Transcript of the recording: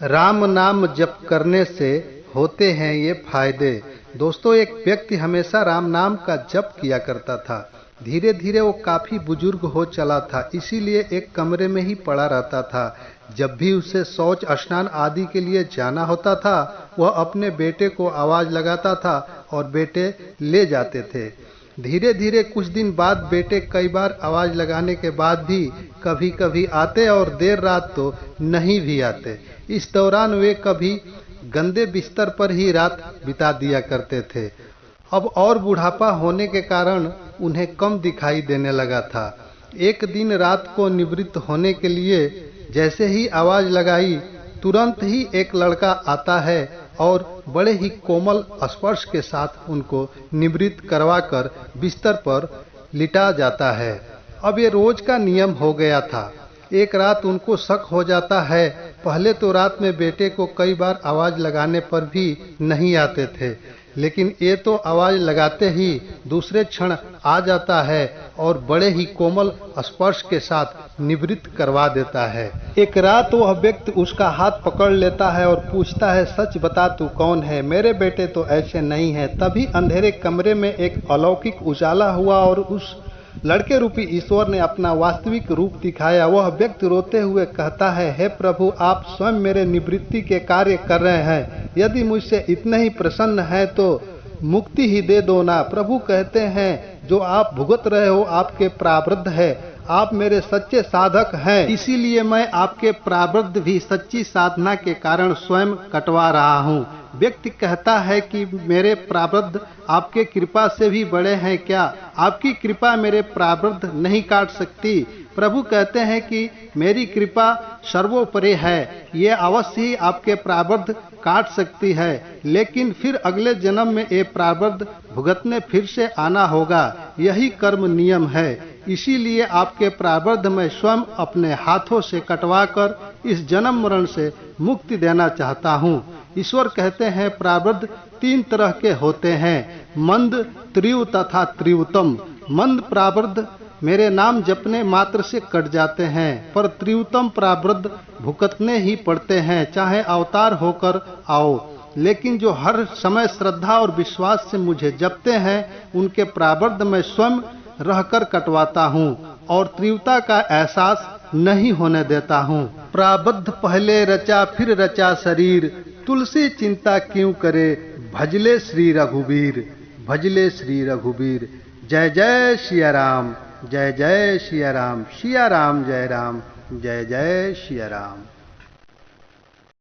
राम नाम जप करने से होते हैं ये फायदे। दोस्तों, एक व्यक्ति हमेशा राम नाम का जप किया करता था। धीरे धीरे वो काफी बुजुर्ग हो चला था, इसीलिए एक कमरे में ही पड़ा रहता था। जब भी उसे शौच स्नान आदि के लिए जाना होता था, वह अपने बेटे को आवाज लगाता था और बेटे ले जाते थे। धीरे धीरे कुछ दिन बाद बेटे कई बार आवाज लगाने के बाद भी कभी कभी आते और देर रात तो नहीं भी आते। इस दौरान वे कभी गंदे बिस्तर पर ही रात बिता दिया करते थे। अब और बुढ़ापा होने के कारण उन्हें कम दिखाई देने लगा था। एक दिन रात को निवृत्त होने के लिए जैसे ही आवाज लगाई, तुरंत ही एक लड़का आता है और बड़े ही कोमल स्पर्श के साथ उनको निवृत्त करवाकर बिस्तर पर लिटा जाता है। अब ये रोज का नियम हो गया था। एक रात उनको शक हो जाता है। पहले तो रात में बेटे को कई बार आवाज लगाने पर भी नहीं आते थे, लेकिन ये तो आवाज लगाते ही दूसरे क्षण आ जाता है और बड़े ही कोमल स्पर्श के साथ निवृत्त करवा देता है। एक रात वह व्यक्ति उसका हाथ पकड़ लेता है और पूछता है, सच बता तू कौन है? मेरे बेटे तो ऐसे नहीं है। तभी अंधेरे कमरे में एक अलौकिक उजाला हुआ और उस लड़के रूपी ईश्वर ने अपना वास्तविक रूप दिखाया। वह व्यक्ति रोते हुए कहता है, हे प्रभु, आप स्वयं मेरे निवृत्ति के कार्य कर रहे हैं। यदि मुझसे इतने ही प्रसन्न है तो मुक्ति ही दे दो ना। प्रभु कहते हैं, जो आप भुगत रहे हो आपके प्रारब्ध है। आप मेरे सच्चे साधक हैं, इसीलिए मैं आपके प्रारब्ध भी सच्ची साधना के कारण स्वयं कटवा रहा हूँ। व्यक्ति कहता है कि मेरे प्रारब्ध आपके कृपा से भी बड़े हैं क्या? आपकी कृपा मेरे प्रारब्ध नहीं काट सकती। प्रभु कहते हैं कि मेरी कृपा सर्वोपरि है, ये अवश्य ही आपके प्रारब्ध काट सकती है, लेकिन फिर अगले जन्म में ये प्रारब्ध भुगतने फिर से आना होगा। यही कर्म नियम है। इसीलिए आपके प्रारब्ध मैं स्वयं अपने हाथों से कटवाकर इस जन्म मरण से मुक्ति देना चाहता हूँ। ईश्वर कहते हैं, प्रारब्ध तीन तरह के होते हैं, मंद, त्रिव तथा त्रिवतम। मंद प्रारब्ध मेरे नाम जपने मात्र से कट जाते हैं, पर त्रिवतम प्रारब्ध भुगतने ही पड़ते हैं, चाहे अवतार होकर आओ। लेकिन जो हर समय श्रद्धा और विश्वास से मुझे जपते हैं, उनके प्रारब्ध मैं स्वयं रहकर कटवाता हूँ और तीव्रता का एहसास नहीं होने देता हूँ। प्रारब्ध पहले रचा फिर रचा शरीर, तुलसी चिंता क्यों करे, भजले श्री रघुबीर, भजले श्री रघुबीर। जय जय सिया राम, जय जय सिया राम, सिया राम जय राम, जय जय सिया राम।